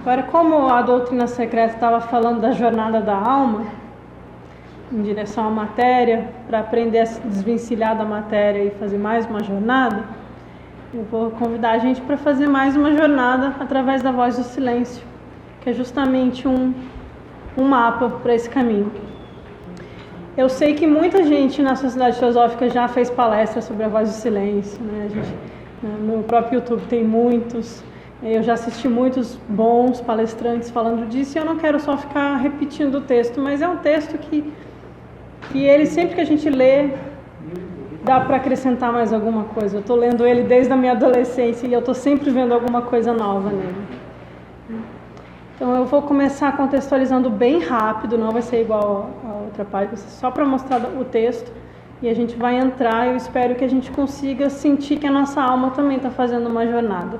Agora, como a doutrina secreta estava falando da jornada da alma, em direção à matéria, para aprender a se desvencilhar da matéria e fazer mais uma jornada, eu vou convidar a gente para fazer mais uma jornada através da voz do silêncio, que é justamente um mapa para esse caminho. Eu sei que muita gente na Sociedade Teosófica já fez palestras sobre a voz do silêncio, né? No próprio YouTube tem muitos. Eu já assisti muitos bons palestrantes falando disso, e eu não quero só ficar repetindo o texto, mas é um texto que ele, sempre que a gente lê, dá para acrescentar mais alguma coisa. Eu estou lendo ele desde a minha adolescência e eu estou sempre vendo alguma coisa nova nele. Então eu vou começar contextualizando bem rápido, não vai ser igual a outra parte, só para mostrar o texto, e a gente vai entrar. Eu espero que a gente consiga sentir que a nossa alma também está fazendo uma jornada.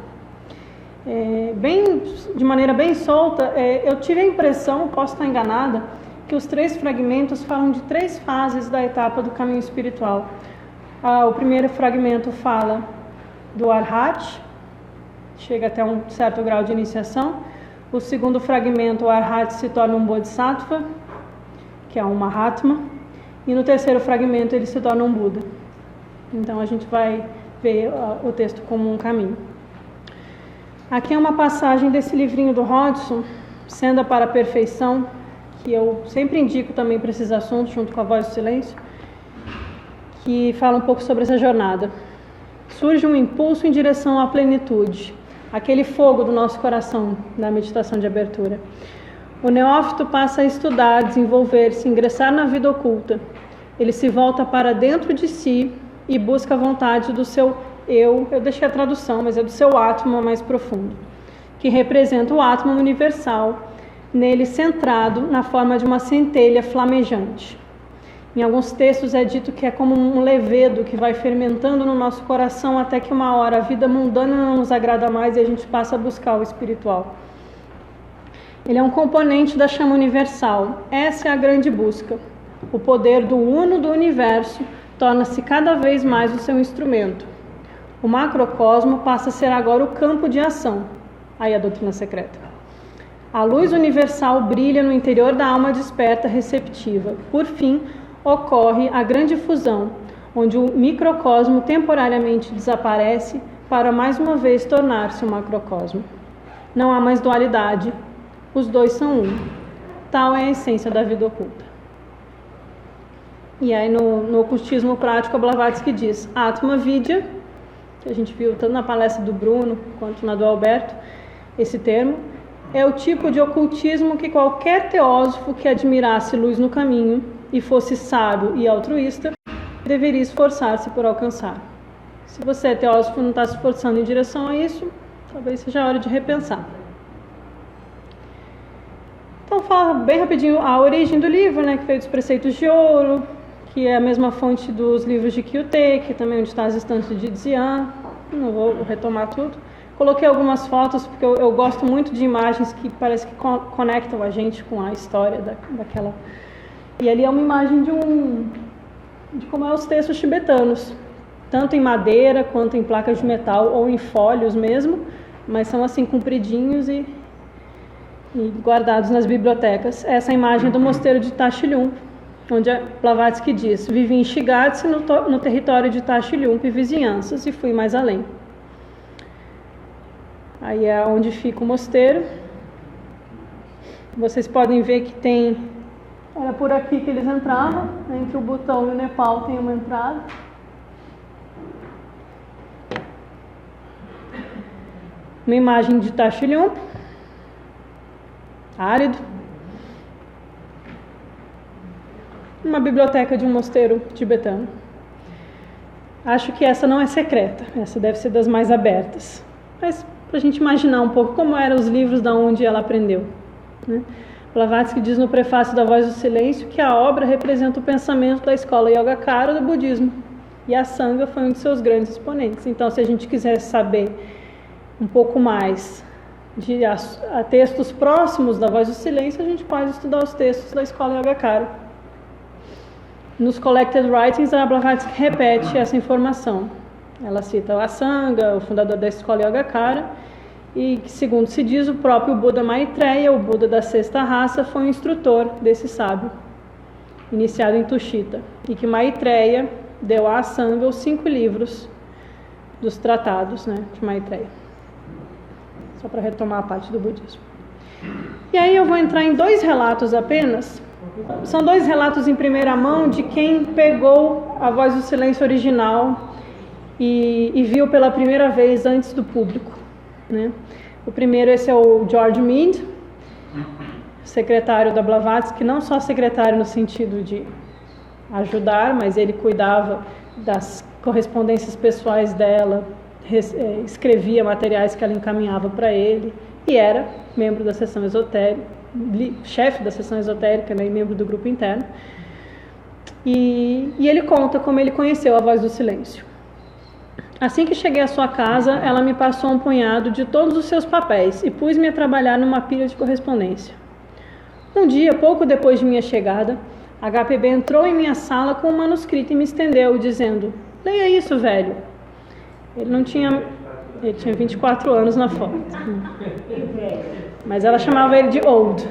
De maneira bem solta, eu tive a impressão, posso estar enganada, que os 3 fragmentos falam de 3 fases da etapa do caminho espiritual. O primeiro fragmento fala do Arhat, chega até um certo grau de iniciação. O segundo fragmento, o Arhat se torna um Bodhisattva, que é um Mahatma. E no terceiro fragmento ele se torna um Buda. Então a gente vai ver o texto como um caminho. Aqui é uma passagem desse livrinho do Hodgson, Senda para a Perfeição, que eu sempre indico também para esses assuntos, junto com a Voz do Silêncio, que fala um pouco sobre essa jornada. Surge um impulso em direção à plenitude, aquele fogo do nosso coração, na meditação de abertura. O neófito passa a estudar, desenvolver-se, ingressar na vida oculta. Ele se volta para dentro de si e busca a vontade do seu eu deixei a tradução, mas é do seu átomo mais profundo, que representa o átomo universal, nele centrado na forma de uma centelha flamejante. Em alguns textos é dito que é como um levedo que vai fermentando no nosso coração até que uma hora a vida mundana não nos agrada mais e a gente passa a buscar o espiritual. Ele é um componente da chama universal. Essa é a grande busca. O poder do uno do universo torna-se cada vez mais o seu instrumento. O macrocosmo passa a ser agora o campo de ação. Aí a doutrina secreta. A luz universal brilha no interior da alma desperta receptiva. Por fim, ocorre a grande fusão, onde o microcosmo temporariamente desaparece para mais uma vez tornar-se um macrocosmo. Não há mais dualidade, os dois são um. Tal é a essência da vida oculta. E aí no ocultismo prático, a Blavatsky diz, Atma Vidya, que a gente viu tanto na palestra do Bruno quanto na do Alberto, esse termo, é o tipo de ocultismo que qualquer teósofo que admirasse luz no caminho e fosse sábio e altruísta, deveria esforçar-se por alcançar. Se você é teósofo e não está se esforçando em direção a isso, talvez seja a hora de repensar. Então, fala bem rapidinho a origem do livro, né, que veio dos Preceitos de Ouro, que é a mesma fonte dos livros de Kyuté, que também é onde está as estantes de Dzian. Não vou retomar tudo. Coloquei algumas fotos, porque eu gosto muito de imagens que parece que conectam a gente com a história daquela. E ali é uma imagem de como é os textos tibetanos, tanto em madeira, quanto em placas de metal, ou em folhos mesmo, mas são assim compridinhos e guardados nas bibliotecas. Essa é a imagem do mosteiro de Tashilhump, onde a Blavatsky diz, vivi em Shigatse, no território de Tashilhump e vizinhanças, e fui mais além. Aí é onde fica o mosteiro. Vocês podem ver que era por aqui que eles entravam, entre o Butão e o Nepal tem uma entrada. Uma imagem de Tashilhump, árido. Uma biblioteca de um mosteiro tibetano. Acho que essa não é secreta, essa deve ser das mais abertas. Mas para a gente imaginar um pouco como eram os livros da onde ela aprendeu, né? Blavatsky diz no prefácio da Voz do Silêncio que a obra representa o pensamento da escola Yogacara do budismo. E a Sangha foi um de seus grandes exponentes. Então, se a gente quiser saber um pouco mais de textos próximos da Voz do Silêncio, a gente pode estudar os textos da escola Yogacara. Nos Collected Writings, a Blavatsky repete essa informação. Ela cita o Asanga, o fundador da escola Yogacara, e que, segundo se diz, o próprio Buda Maitreya, o Buda da sexta raça, foi um instrutor desse sábio, iniciado em Tushita, e que Maitreya deu a Asanga os 5 livros dos tratados, né, de Maitreya. Só para retomar a parte do budismo. E aí eu vou entrar em 2 relatos apenas. São 2 relatos em primeira mão de quem pegou a Voz do Silêncio original e viu pela primeira vez antes do público, né? O primeiro, esse é o George Mead, secretário da Blavatsky, não só secretário no sentido de ajudar, mas ele cuidava das correspondências pessoais dela, escrevia materiais que ela encaminhava para ele, e era membro da seção esotérica, chefe da seção esotérica, né, e membro do grupo interno. E ele conta como ele conheceu a Voz do Silêncio. Assim que cheguei à sua casa, ela me passou um punhado de todos os seus papéis e pus-me a trabalhar numa pilha de correspondência. Um dia, pouco depois de minha chegada, HPB entrou em minha sala com um manuscrito e me estendeu, dizendo: "Leia isso, velho." Ele tinha 24 anos na foto. Mas ela chamava ele de old.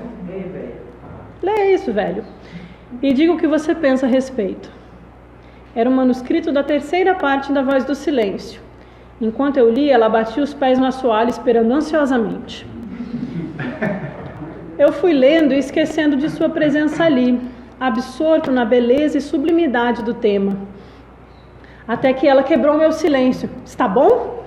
"Leia isso, velho, e diga o que você pensa a respeito." Era um manuscrito da 3ª parte da Voz do Silêncio. Enquanto eu lia, ela batia os pés no assoalho, esperando ansiosamente. Eu fui lendo e esquecendo de sua presença ali, absorto na beleza e sublimidade do tema. Até que ela quebrou meu silêncio. "Está bom?"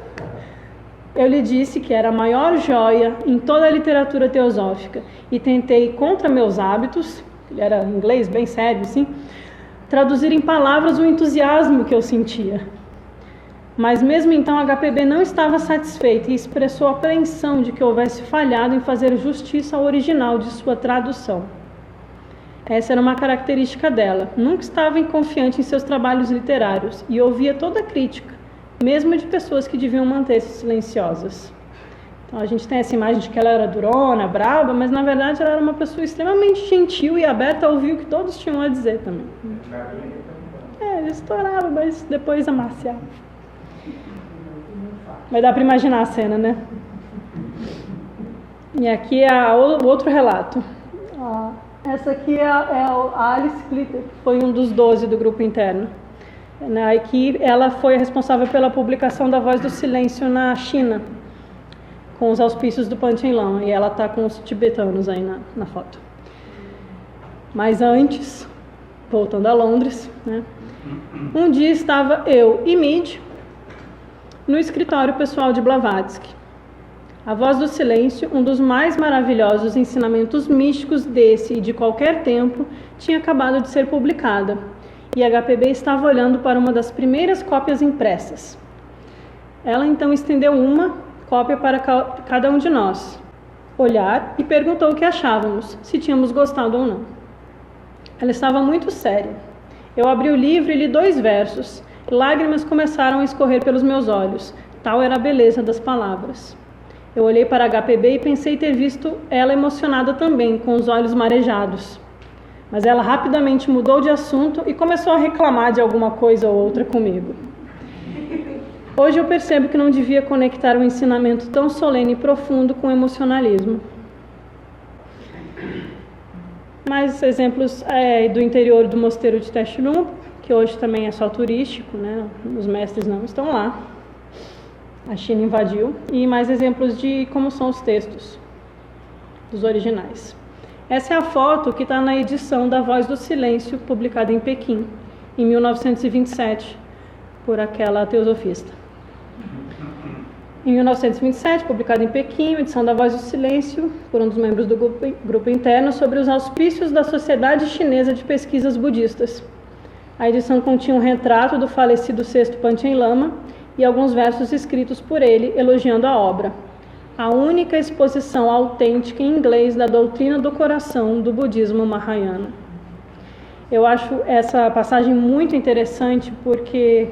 Eu lhe disse que era a maior joia em toda a literatura teosófica e tentei, contra meus hábitos, ele era inglês bem sério assim, traduzir em palavras o entusiasmo que eu sentia. Mas mesmo então HPB não estava satisfeita e expressou apreensão de que houvesse falhado em fazer justiça ao original de sua tradução. Essa era uma característica dela. Nunca estava confiante em seus trabalhos literários e ouvia toda crítica, mesmo de pessoas que deviam manter-se silenciosas. Então a gente tem essa imagem de que ela era durona, brava, mas na verdade ela era uma pessoa extremamente gentil e aberta a ouvir o que todos tinham a dizer também. Ele estourava, mas depois amaciava. Vai dar para imaginar a cena, né? E aqui é o outro relato. Essa aqui é a Alice Clitter, que foi um dos 12 do grupo interno. Aqui ela foi a responsável pela publicação da Voz do Silêncio na China, com os auspícios do Panchen Lama, e ela está com os tibetanos aí na foto. Mas antes, voltando a Londres, né, um dia estava eu e Mead no escritório pessoal de Blavatsky. A Voz do Silêncio, um dos mais maravilhosos ensinamentos místicos desse e de qualquer tempo, tinha acabado de ser publicada, e HPB estava olhando para uma das primeiras cópias impressas. Ela então estendeu uma cópia para cada um de nós, olhar, e perguntou o que achávamos, se tínhamos gostado ou não. Ela estava muito séria. Eu abri o livro e li 2 versos. Lágrimas começaram a escorrer pelos meus olhos. Tal era a beleza das palavras. Eu olhei para HPB e pensei ter visto ela emocionada também, com os olhos marejados. Mas ela rapidamente mudou de assunto e começou a reclamar de alguma coisa ou outra comigo. Hoje eu percebo que não devia conectar um ensinamento tão solene e profundo com emocionalismo. Mais exemplos do interior do mosteiro de Teshurun, que hoje também é só turístico, né? Os mestres não estão lá. A China invadiu. E mais exemplos de como são os textos dos originais. Essa é a foto que está na edição da Voz do Silêncio, publicada em Pequim, em 1927, por aquela teosofista. Em 1927, publicada em Pequim, edição da Voz do Silêncio, por um dos membros do grupo interno, sobre os auspícios da Sociedade Chinesa de Pesquisas Budistas. A edição continha um retrato do falecido sexto Panchen Lama e alguns versos escritos por ele, elogiando a obra. A única exposição autêntica em inglês da doutrina do coração do budismo Mahayana. Eu acho essa passagem muito interessante porque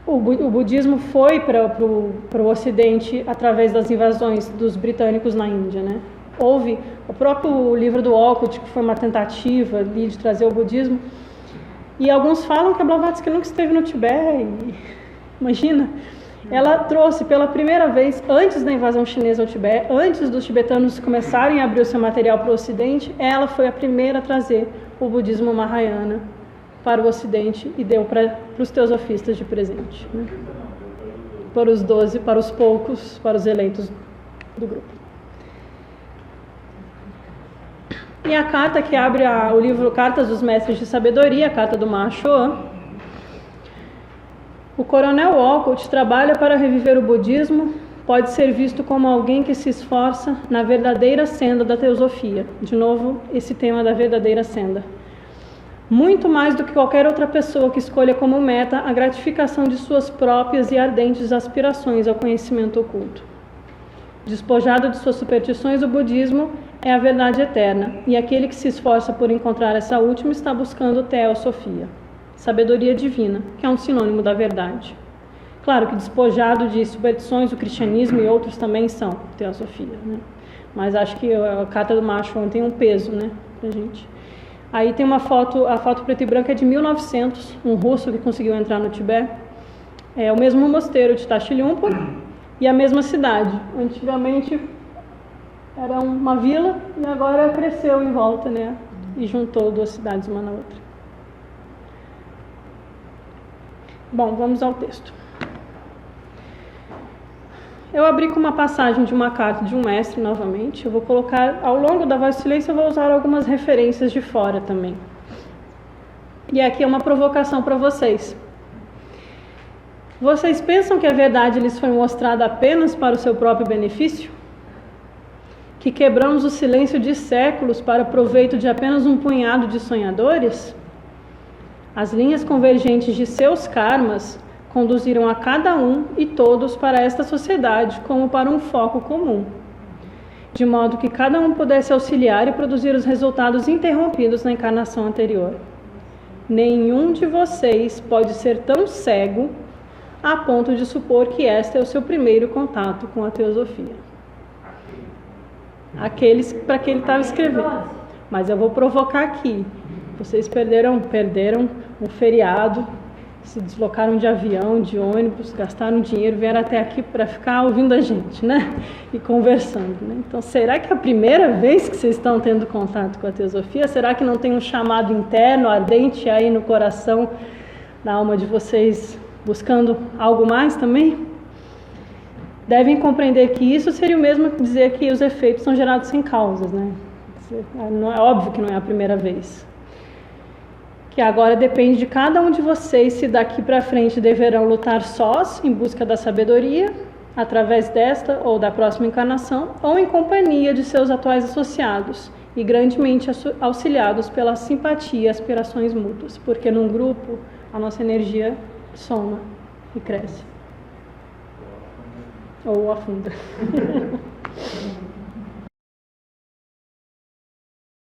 o budismo foi para o Ocidente através das invasões dos britânicos na Índia, né? Houve o próprio livro do Walcott, que foi uma tentativa ali de trazer o budismo. E alguns falam que a Blavatsky nunca esteve no Tibete, imagina. Ela trouxe pela primeira vez, antes da invasão chinesa ao Tibete, antes dos tibetanos começarem a abrir o seu material para o Ocidente, ela foi a primeira a trazer o budismo Mahayana para o Ocidente e deu para os teosofistas de presente, né? Para os 12, para os poucos, para os eleitos do grupo. E a carta que abre o livro Cartas dos Mestres de Sabedoria, a carta do Mahashohan. O coronel Walcott trabalha para reviver o budismo, pode ser visto como alguém que se esforça na verdadeira senda da teosofia. De novo, esse tema da verdadeira senda. Muito mais do que qualquer outra pessoa que escolha como meta a gratificação de suas próprias e ardentes aspirações ao conhecimento oculto. Despojado de suas superstições, o budismo é a verdade eterna, e aquele que se esforça por encontrar essa última está buscando teosofia, sabedoria divina, que é um sinônimo da verdade. Claro que despojado de superstições, o cristianismo e outros também são teosofia, né? Mas acho que a carta do Mahashohan tem um peso, né, pra gente. Aí tem uma foto, a foto preto e branca é de 1900, um russo que conseguiu entrar no Tibete. É o mesmo mosteiro de Tashilhunpo e a mesma cidade. Antigamente era uma vila e agora cresceu em volta, né, e juntou duas cidades uma na outra. Bom, vamos ao texto. Eu abri com uma passagem de uma carta de um mestre novamente. Eu vou colocar, ao longo da voz do silêncio, eu vou usar algumas referências de fora também. E aqui é uma provocação para vocês. Vocês pensam que a verdade lhes foi mostrada apenas para o seu próprio benefício? Que quebramos o silêncio de séculos para proveito de apenas um punhado de sonhadores? As linhas convergentes de seus karmas conduziram a cada um e todos para esta sociedade como para um foco comum, de modo que cada um pudesse auxiliar e produzir os resultados interrompidos na encarnação anterior. Nenhum de vocês pode ser tão cego a ponto de supor que este é o seu primeiro contato com a teosofia. Aqueles para que ele estava escrevendo. Mas eu vou provocar aqui. Vocês perderam um feriado, se deslocaram de avião, de ônibus, gastaram dinheiro, vieram até aqui para ficar ouvindo a gente, né? E conversando, né? Então, será que é a primeira vez que vocês estão tendo contato com a teosofia? Será que não tem um chamado interno, ardente aí no coração, na alma de vocês, buscando algo mais também? Devem compreender que isso seria o mesmo que dizer que os efeitos são gerados sem causas, né? Não é óbvio que não é a primeira vez. Que agora depende de cada um de vocês se daqui para frente deverão lutar sós em busca da sabedoria, através desta ou da próxima encarnação, ou em companhia de seus atuais associados e grandemente auxiliados pela simpatia e aspirações mútuas, porque num grupo a nossa energia soma e cresce. Ou afunda.